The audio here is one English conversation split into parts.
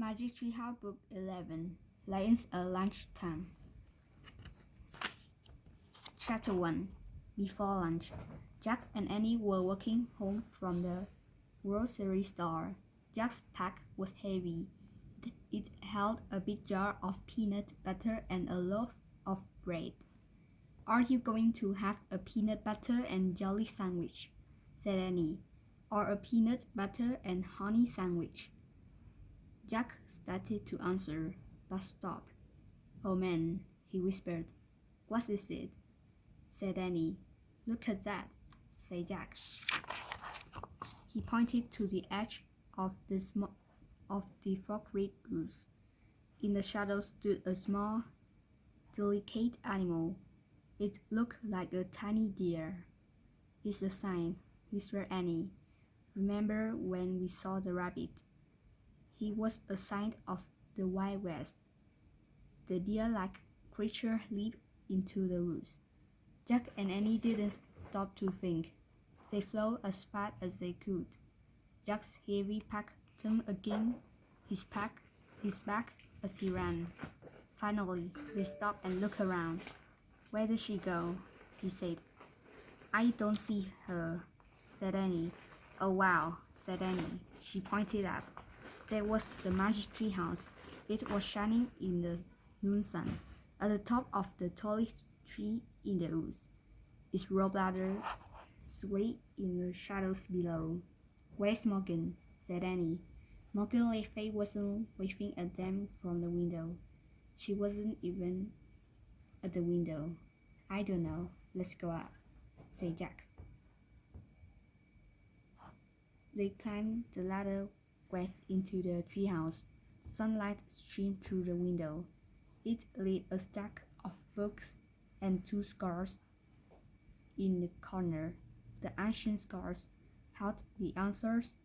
Magic Tree House Book 11 Lions at Lunchtime. Chapter 1 Before lunch, Jack and Annie were walking home from the grocery store. Jack's pack was heavy. It held a big jar of peanut butter and a loaf of bread. "Are you going to have a peanut butter and jelly sandwich?" said Annie. "Or a peanut butter and honey sandwich?" Jack started to answer, but stopped. "Oh man," he whispered. "What is it?" said Annie. "Look at that," said Jack. He pointed to the edge of the fog-red roof. In the shadow stood a small, delicate animal. It looked like a tiny deer. "It's a sign," whispered Annie. "Remember when we saw the rabbit? He was a sign of the Wild West." The deer-like creature leaped into the woods. Jack and Annie didn't stop to think. They flew as fast as they could. Jack's heavy pack thumped against his back as he ran. Finally, they stopped and looked around. "Where did she go?" he said. "I don't see her," said Annie. "Oh wow," said Annie. She pointed up. There was the magic tree house. It was shining in the noon sun, at the top of the tallest tree in the woods. Its rollbladder swayed in the shadows below. "Where's Morgan?" said Annie. Morgan Le Fay wasn't waving at them from the window. She wasn't even at the window. "I don't know. Let's go up," said Jack. They climbed the ladder west into the treehouse. Sunlight streamed through the window. It lit a stack of books and two scars in the corner. The ancient scars held the answers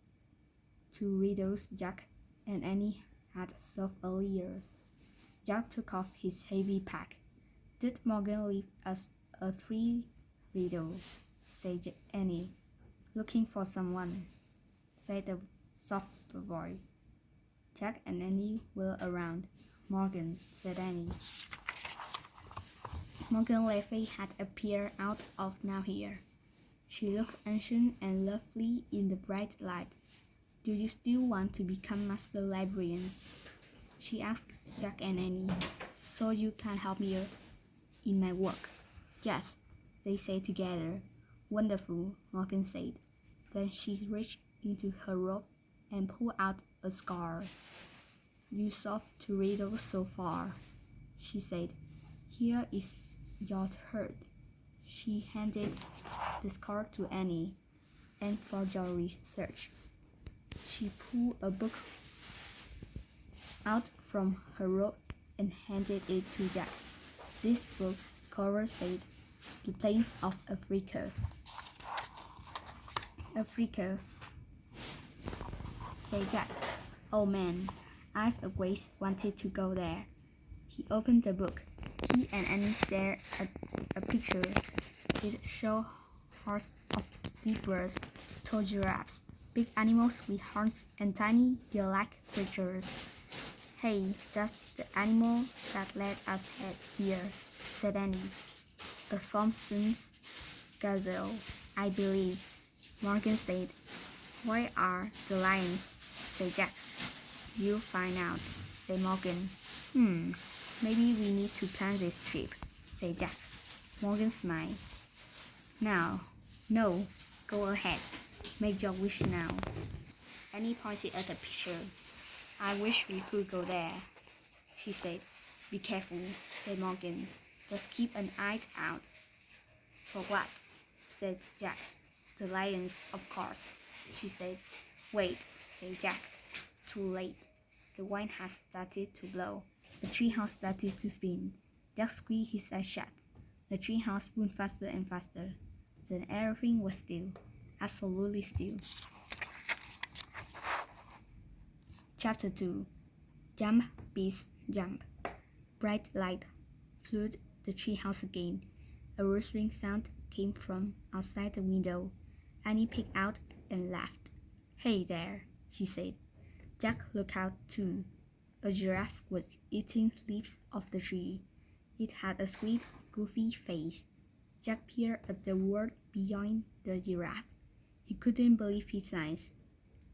to riddles Jack and Annie had solved earlier. Jack took off his heavy pack. "Did Morgan leave us a free riddle?" said Annie. "Looking for someone," said the soft voice. Jack and Annie were around. "Morgan," said Annie. Morgan Le Fay had appeared out of nowhere. She looked ancient and lovely in the bright light. "Do you still want to become master librarians?" she asked Jack and Annie. "So you can help me in my work?" "Yes," they said together. "Wonderful," Morgan said. Then she reached into her robe and pulled out a scar. "You solved two riddles so far," she said. "Here is your third." She handed the scar to Annie. "And for your research." She pulled a book out from her robe and handed it to Jack. This book's cover said, "The Plains of Africa." "Africa," said Jack. "Oh man, I've always wanted to go there." He opened the book. He and Annie stared at a picture. It showed hordes of zebras, tall giraffes, big animals with horns, and tiny deer-like creatures. "Hey, that's the animal that led us here," said Annie. "A Thompson's gazelle, I believe," Morgan said. "Where are the lions?" said Jack. "You'll find out," said Morgan. Maybe we need to plan this trip," said Jack. Morgan smiled. No, go ahead. Make your wish now." Annie pointed at the picture. "I wish we could go there," she said. "Be careful," said Morgan. "Just keep an eye out." "For what?" said Jack. "The lions, of course," she said. "Wait," said Jack. Too late. The wind had started to blow. The treehouse started to spin. Jack squeezed his eyes shut. The treehouse spun faster and faster. Then everything was still. Absolutely still. Chapter 2 Jump, Beast, Jump. Bright light flooded the treehouse again. A rustling sound came from outside the window. Annie peeked out and laughed. "Hey there," she said. Jack looked out too. A giraffe was eating leaves off the tree. It had a sweet, goofy face. Jack peered at the world beyond the giraffe. He couldn't believe his eyes.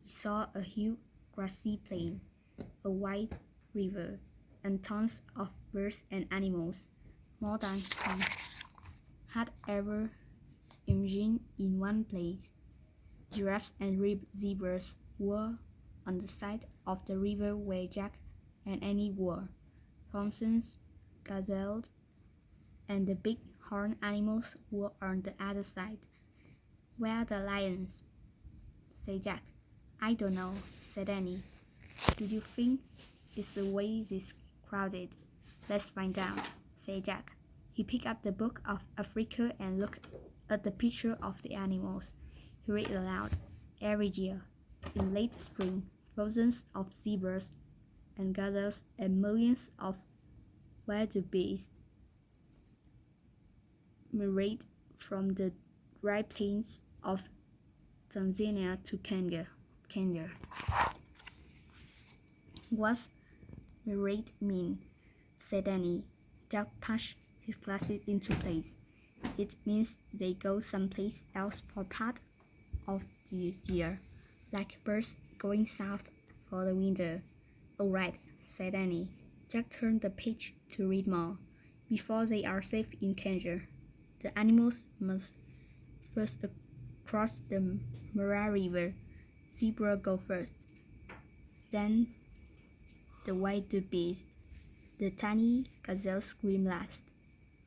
He saw a huge grassy plain, a wide river, and tons of birds and animals, more than he had ever imagined in one place. Giraffes and zebras were on the side of the river where Jack and Annie were. Thompsons, gazelles, and the big horned animals were on the other side. Where are the lions? Said Jack. I don't know, said Annie. Do you think it's the way this crowded? Let's find out, said Jack. He picked up the book of Africa and looked at the picture of the animals. He read aloud. Every year, in late spring, thousands of zebras and gazelles and millions of wildebeest migrate from the dry plains of Tanzania to Kenya. What's migrate mean? Said Annie. Jack punched his glasses into place. It means they go someplace else for part of the year, like birds going south for the winter. All right, said Annie. Jack turned the page to read more. Before they are safe in Kenya, the animals must first cross the Mara River. Zebra go first. Then the wildebeest. The tiny gazelle screamed last.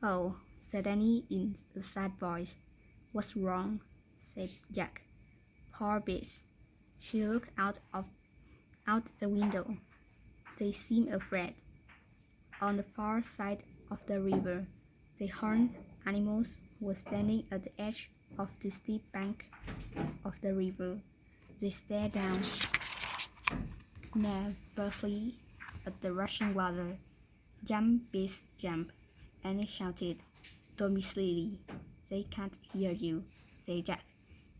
Oh, said Annie in a sad voice. What's wrong? Said Jack. Poor beast. She looked out the window. They seemed afraid. On the far side of the river, the horned animals were standing at the edge of the steep bank of the river. They stared down nervously at the rushing water. Jump, beast, jump, Annie shouted. Don't be silly. They can't hear you, said Jack.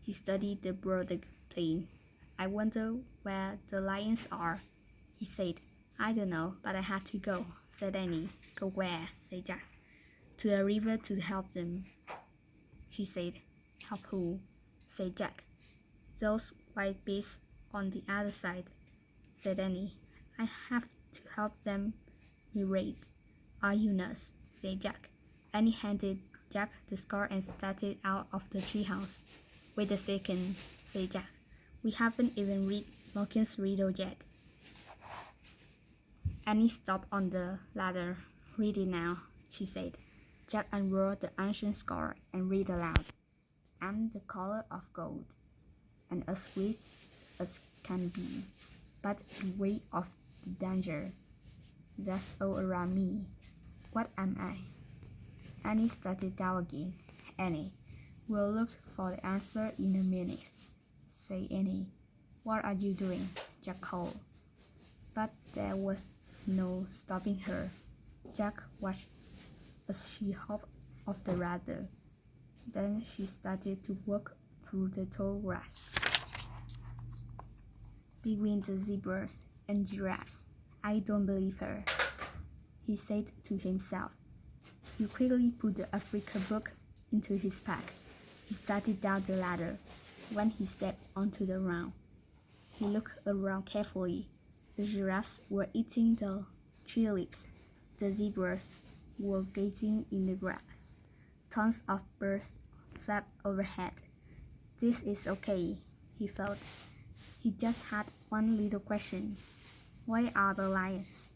He studied the broad plain. I wonder where the lions are, he said. I don't know, but I have to go, said Annie. Go where? Said Jack. To the river to help them, she said. Help who? Said Jack. Those white beasts on the other side, said Annie. I have to help them migrate. Are you nurse? Said Jack. Annie handed Jack the scar and started out of the treehouse. Wait a second, said Jack. We haven't even read Morgan's riddle yet. Annie stopped on the ladder. Read it now, she said. Jack unrolled the ancient scar and read aloud. I'm the color of gold, and as sweet as can be, but beware of the danger that's all around me. What am I? Annie started down again. Annie, we'll look for the answer in a minute, said Annie. What are you doing? Jack called. But there was no stopping her. Jack watched as she hopped off the ladder. Then she started to walk through the tall grass between the zebras and giraffes. I don't believe her, he said to himself. He quickly put the Africa book into his pack. He started down the ladder. When he stepped onto the ground, he looked around carefully. The giraffes were eating the tree leaves. The zebras were gazing in the grass. Tons of birds flapped overhead. This is okay, he felt. He just had one little question. Where are the lions?